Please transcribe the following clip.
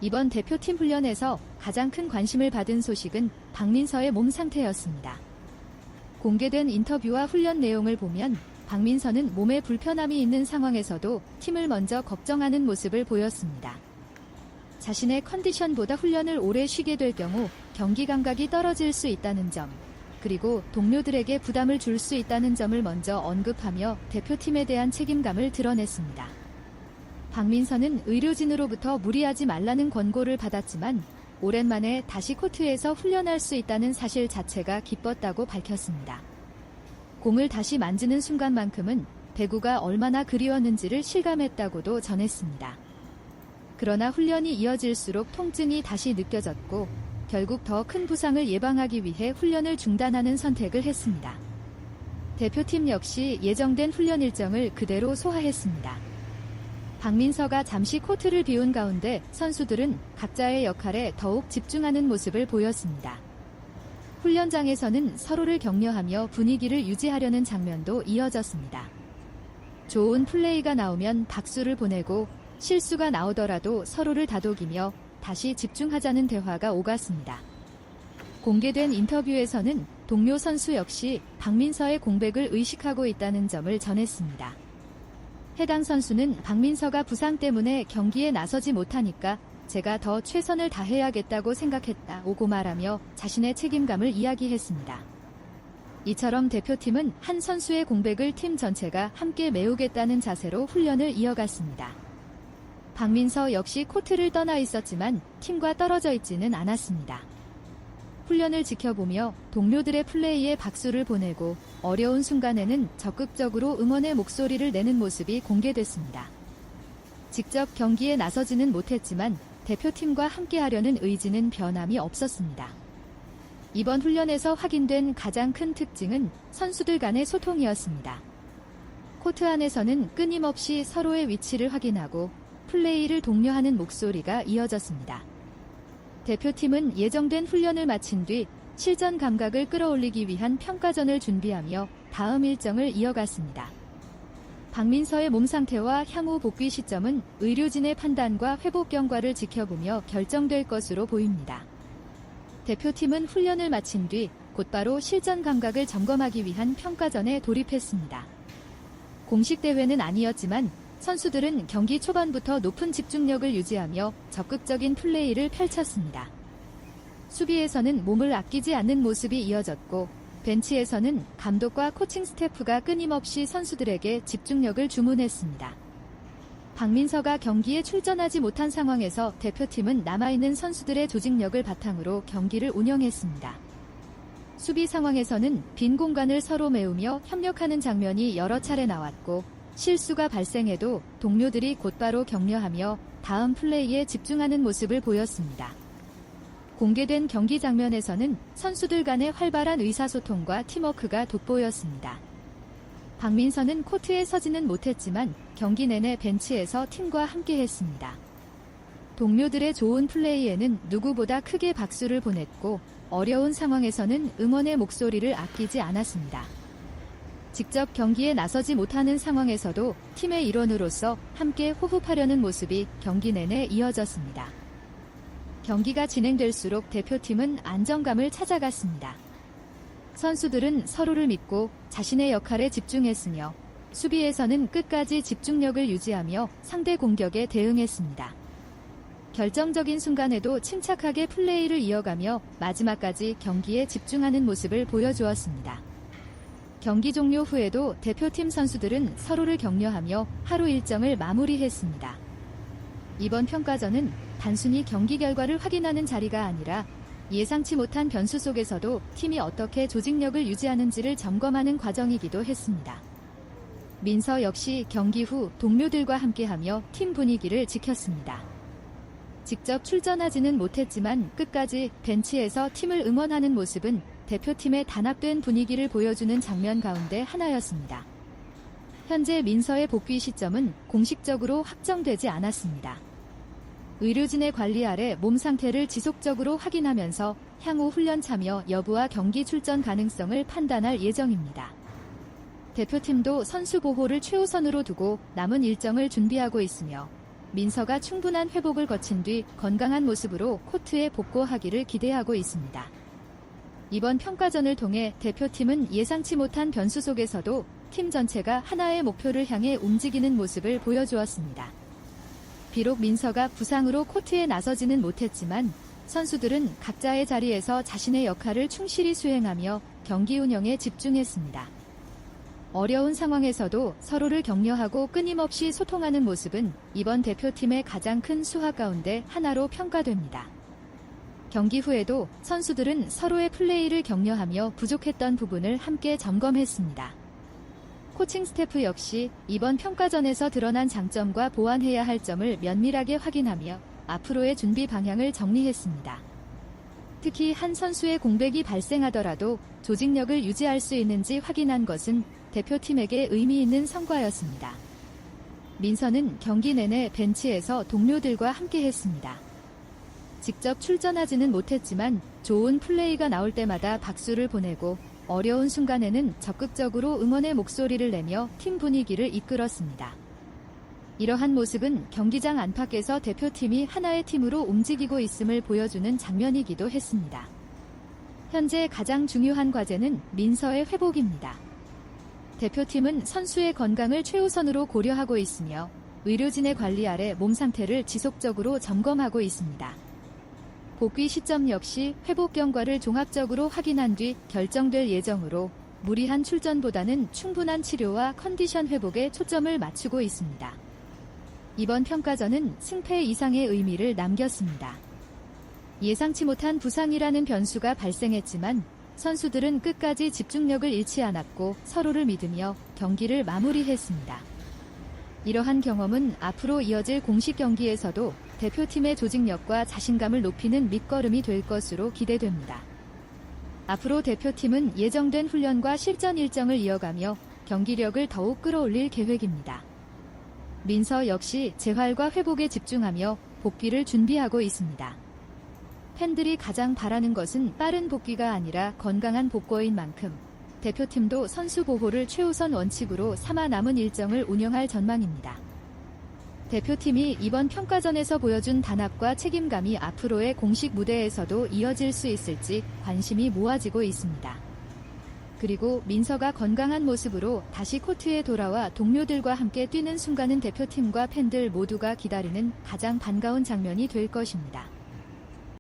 이번 대표팀 훈련에서 가장 큰 관심을 받은 소식은 박민서의 몸 상태였습니다. 공개된 인터뷰와 훈련 내용을 보면 박민서는 몸에 불편함이 있는 상황에서도 팀을 먼저 걱정하는 모습을 보였습니다. 자신의 컨디션보다 훈련을 오래 쉬게 될 경우 경기 감각이 떨어질 수 있다는 점, 그리고 동료들에게 부담을 줄 수 있다는 점을 먼저 언급하며 대표팀에 대한 책임감을 드러냈습니다. 박민서는 의료진으로부터 무리하지 말라는 권고를 받았지만 오랜만에 다시 코트에서 훈련할 수 있다는 사실 자체가 기뻤다고 밝혔습니다. 공을 다시 만지는 순간만큼은 배구가 얼마나 그리웠는지를 실감했다고도 전했습니다. 그러나 훈련이 이어질수록 통증이 다시 느껴졌고 결국 더 큰 부상을 예방하기 위해 훈련을 중단하는 선택을 했습니다. 대표팀 역시 예정된 훈련 일정을 그대로 소화했습니다. 박민서가 잠시 코트를 비운 가운데 선수들은 각자의 역할에 더욱 집중하는 모습을 보였습니다. 훈련장에서는 서로를 격려하며 분위기를 유지하려는 장면도 이어졌습니다. 좋은 플레이가 나오면 박수를 보내고 실수가 나오더라도 서로를 다독이며 다시 집중하자는 대화가 오갔습니다. 공개된 인터뷰에서는 동료 선수 역시 박민서의 공백을 의식하고 있다는 점을 전했습니다. 해당 선수는 박민서가 부상 때문에 경기에 나서지 못하니까 제가 더 최선을 다해야겠다고 생각했다고 말하며 자신의 책임감을 이야기했습니다. 이처럼 대표팀은 한 선수의 공백을 팀 전체가 함께 메우겠다는 자세로 훈련을 이어갔습니다. 박민서 역시 코트를 떠나 있었지만 팀과 떨어져 있지는 않았습니다. 훈련을 지켜보며 동료들의 플레이에 박수를 보내고 어려운 순간에는 적극적으로 응원의 목소리를 내는 모습이 공개됐습니다. 직접 경기에 나서지는 못했지만 대표팀과 함께하려는 의지는 변함이 없었습니다. 이번 훈련에서 확인된 가장 큰 특징은 선수들 간의 소통이었습니다. 코트 안에서는 끊임없이 서로의 위치를 확인하고 플레이를 독려하는 목소리가 이어졌습니다. 대표팀은 예정된 훈련을 마친 뒤 실전 감각을 끌어올리기 위한 평가전을 준비하며 다음 일정을 이어갔습니다. 박민서의 몸 상태와 향후 복귀 시점은 의료진의 판단과 회복 경과를 지켜보며 결정될 것으로 보입니다. 대표팀은 훈련을 마친 뒤 곧바로 실전 감각을 점검하기 위한 평가전에 돌입했습니다. 공식 대회는 아니었지만 선수들은 경기 초반부터 높은 집중력을 유지하며 적극적인 플레이를 펼쳤습니다. 수비에서는 몸을 아끼지 않는 모습이 이어졌고 벤치에서는 감독과 코칭 스태프가 끊임없이 선수들에게 집중력을 주문했습니다. 박민서가 경기에 출전하지 못한 상황에서 대표팀은 남아있는 선수들의 조직력을 바탕으로 경기를 운영했습니다. 수비 상황에서는 빈 공간을 서로 메우며 협력하는 장면이 여러 차례 나왔고 실수가 발생해도 동료들이 곧바로 격려하며 다음 플레이에 집중하는 모습을 보였습니다. 공개된 경기 장면에서는 선수들 간의 활발한 의사소통과 팀워크가 돋보였습니다. 박민서는 코트에 서지는 못했지만 경기 내내 벤치에서 팀과 함께했습니다. 동료들의 좋은 플레이에는 누구보다 크게 박수를 보냈고 어려운 상황에서는 응원의 목소리를 아끼지 않았습니다. 직접 경기에 나서지 못하는 상황에서도 팀의 일원으로서 함께 호흡하려는 모습이 경기 내내 이어졌습니다. 경기가 진행될수록 대표팀은 안정감을 찾아갔습니다. 선수들은 서로를 믿고 자신의 역할에 집중했으며 수비에서는 끝까지 집중력을 유지하며 상대 공격에 대응했습니다. 결정적인 순간에도 침착하게 플레이를 이어가며 마지막까지 경기에 집중하는 모습을 보여주었습니다. 경기 종료 후에도 대표팀 선수들은 서로를 격려하며 하루 일정을 마무리했습니다. 이번 평가전은 단순히 경기 결과를 확인하는 자리가 아니라 예상치 못한 변수 속에서도 팀이 어떻게 조직력을 유지하는지를 점검하는 과정이기도 했습니다. 민서 역시 경기 후 동료들과 함께하며 팀 분위기를 지켰습니다. 직접 출전하지는 못했지만 끝까지 벤치에서 팀을 응원하는 모습은 대표팀의 단합된 분위기를 보여주는 장면 가운데 하나였습니다. 현재 민서의 복귀 시점은 공식적으로 확정되지 않았습니다. 의료진의 관리 아래 몸 상태를 지속적으로 확인하면서 향후 훈련 참여 여부와 경기 출전 가능성을 판단할 예정입니다. 대표팀도 선수 보호를 최우선으로 두고 남은 일정을 준비하고 있으며 민서가 충분한 회복을 거친 뒤 건강한 모습으로 코트에 복귀하기를 기대하고 있습니다. 이번 평가전을 통해 대표팀은 예상치 못한 변수 속에서도 팀 전체가 하나의 목표를 향해 움직이는 모습을 보여주었습니다. 비록 민서가 부상으로 코트에 나서지는 못했지만 선수들은 각자의 자리에서 자신의 역할을 충실히 수행하며 경기 운영에 집중했습니다. 어려운 상황에서도 서로를 격려하고 끊임없이 소통하는 모습은 이번 대표팀의 가장 큰 수화 가운데 하나로 평가됩니다. 경기 후에도 선수들은 서로의 플레이를 격려하며 부족했던 부분을 함께 점검했습니다. 코칭 스태프 역시 이번 평가전에서 드러난 장점과 보완해야 할 점을 면밀하게 확인하며 앞으로의 준비 방향을 정리했습니다. 특히 한 선수의 공백이 발생하더라도 조직력을 유지할 수 있는지 확인한 것은 대표팀에게 의미 있는 성과였습니다. 민서는 경기 내내 벤치에서 동료들과 함께 했습니다. 직접 출전하지는 못했지만 좋은 플레이가 나올 때마다 박수를 보내고 어려운 순간에는 적극적으로 응원의 목소리를 내며 팀 분위기를 이끌었습니다. 이러한 모습은 경기장 안팎에서 대표팀이 하나의 팀으로 움직이고 있음을 보여주는 장면이기도 했습니다. 현재 가장 중요한 과제는 민서의 회복입니다. 대표팀은 선수의 건강을 최우선으로 고려하고 있으며 의료진의 관리 아래 몸 상태를 지속적으로 점검하고 있습니다. 복귀 시점 역시 회복 경과를 종합적으로 확인한 뒤 결정될 예정으로 무리한 출전보다는 충분한 치료와 컨디션 회복에 초점을 맞추고 있습니다. 이번 평가전은 승패 이상의 의미를 남겼습니다. 예상치 못한 부상이라는 변수가 발생했지만 선수들은 끝까지 집중력을 잃지 않았고 서로를 믿으며 경기를 마무리했습니다. 이러한 경험은 앞으로 이어질 공식 경기에서도 대표팀의 조직력과 자신감을 높이는 밑거름이 될 것으로 기대됩니다. 앞으로 대표팀은 예정된 훈련과 실전 일정을 이어가며 경기력을 더욱 끌어올릴 계획입니다. 민서 역시 재활과 회복에 집중하며 복귀를 준비하고 있습니다. 팬들이 가장 바라는 것은 빠른 복귀가 아니라 건강한 복구인 만큼 대표팀도 선수 보호를 최우선 원칙으로 삼아 남은 일정을 운영할 전망입니다. 대표팀이 이번 평가전에서 보여준 단합과 책임감이 앞으로의 공식 무대에서도 이어질 수 있을지 관심이 모아지고 있습니다. 그리고 민서가 건강한 모습으로 다시 코트에 돌아와 동료들과 함께 뛰는 순간은 대표팀과 팬들 모두가 기다리는 가장 반가운 장면이 될 것입니다.